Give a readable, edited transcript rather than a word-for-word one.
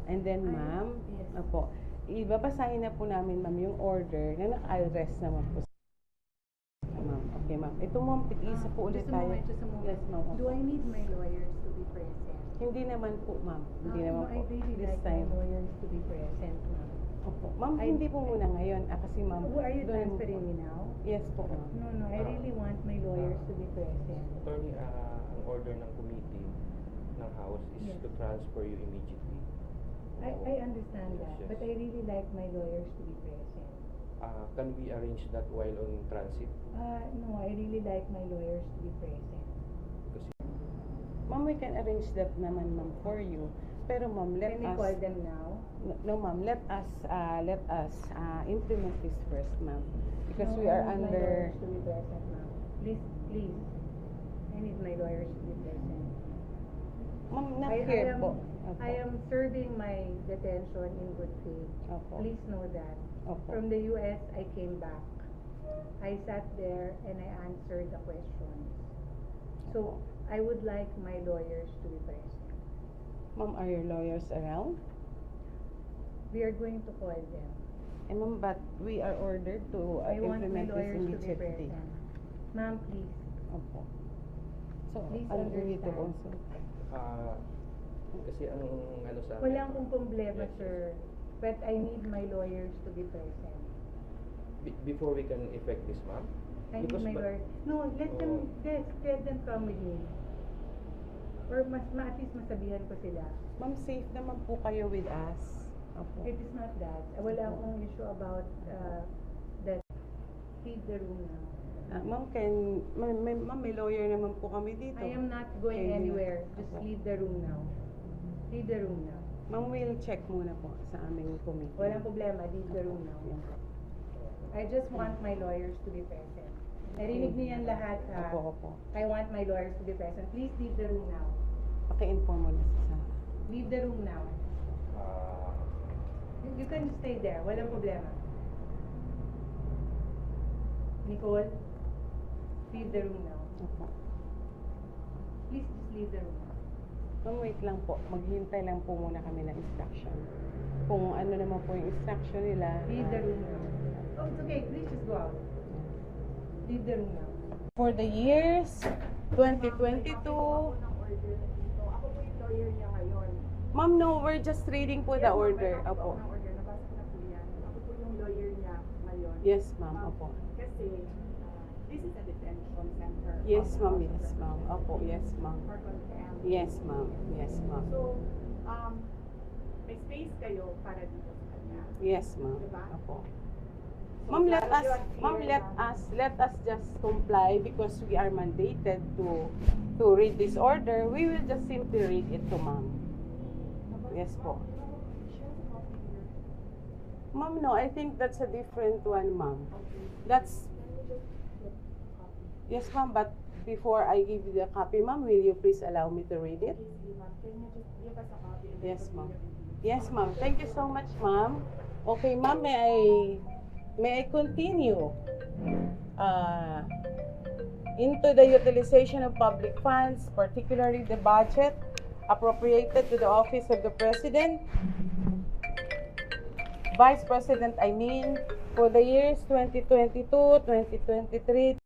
And then, ma'am, Yes. opo, ibabasahin na po namin, ma'am, yung order na naka-address naman po sa ma'am. Okay, ma'am. Ito, ma'am, tig-isa po ulit Just a tayo. moment, just a moment. Yes, ma'am. Do I need my lawyers to be present? Hindi naman po, ma'am. Hindi naman No, po. I really This like time. my lawyers to be present, ma'am. Opo. Ma'am, I- hindi po muna ngayon. Kasi, ma'am, Are you doon po. transferring me now? Yes po, ma'am. No, I really want my lawyers to be present. Attorney, ang order ng committee ng House is Yes. to transfer you immediately. I understand Yes, that, yes. but I really like my lawyers to be present. Can we arrange that while on transit? No, I really like my lawyers to be present. Kasi Ma'am, we can arrange that naman, ma'am, for you. Pero, ma'am, let Can we us... call them now? No, ma'am, let us implement this first, ma'am. Because No, we are I need my under... lawyers to be present, ma'am. Please, please. I need my lawyers to be present. Ma'am, not I here am, po. Opo. I am serving my detention in good faith. Opo. Please know that. Opo. From the US, I came back. I sat there and I answered the questions. So, I would like my lawyers to be present. Ma'am, are your lawyers around? We are going to call them. Ma'am, but we are ordered to I want my implement this lawyers to be immediately. present. Ma'am, please. Opo. So, Please we need to understand. also... kasi ang ano sa Wala akong problema, Yes, yes. sir. But I need my lawyers to be present. Before we can effect this, ma'am? I need Because my ba- lawyers. No, let them come with me. Or at least masabihan ko sila. Ma'am, safe naman po kayo with us. Opo. It is not that. Wala akong issue about that. Leave the room now. Ma'am, ma'am, may lawyer naman po kami dito. I am not going Okay, anywhere. Just opo. leave the room now. Leave the room now. Ma'am, we'll check muna po sa aming committee. Walang problema. Leave the room now. Yan. I just want my lawyers to be present. Narinig niyo yan lahat, ha? Opo, opo. I want my lawyers to be present. Please leave the room now. Paki-inform mo na sa... Leave the room now. You can stay there. Walang problema. Nicole, leave the room now. Opo. Please just leave the room now. Ma'am, wait lang po. Maghintay lang po muna kami ng instruction. Kung ano naman po yung instruction nila. Leave the room now. Oh, it's okay. Please just go out. Leave the room now. For the years 2022. Ako po yung lawyer niya ngayon. Ma'am, no, we're just reading po the order. Ako Opo. ng order, nabasa ko na po yan. Ako po yung lawyer niya ngayon. Yes, ma'am. Opo. Kasi, this is a detention center. Yes, of the ma'am. House of Yes, ma'am. Opo. Yes, ma'am. For contempt. Yes, ma'am. Yes, ma'am. So, may space kayo para dito sa kanya. Yes, ma'am. Diba? Opo. So, Ma'am, let lalo us, yun, ma'am, clear let us just comply because we are mandated to read this order. We will just simply read it to ma'am. Yes po. Ma'am, no, I think that's a different one, ma'am. That's, yes, ma'am, but before I give you the copy, ma'am, will you please allow me to read it? Can you just give us a copy? and Yes, then ma'am. we'll read it? Yes, ma'am. Thank you so much, ma'am. Okay, ma'am, may I continue into the utilization of public funds, particularly the budget appropriated to the office of the President, Vice President, I mean, for the years 2022, 2023,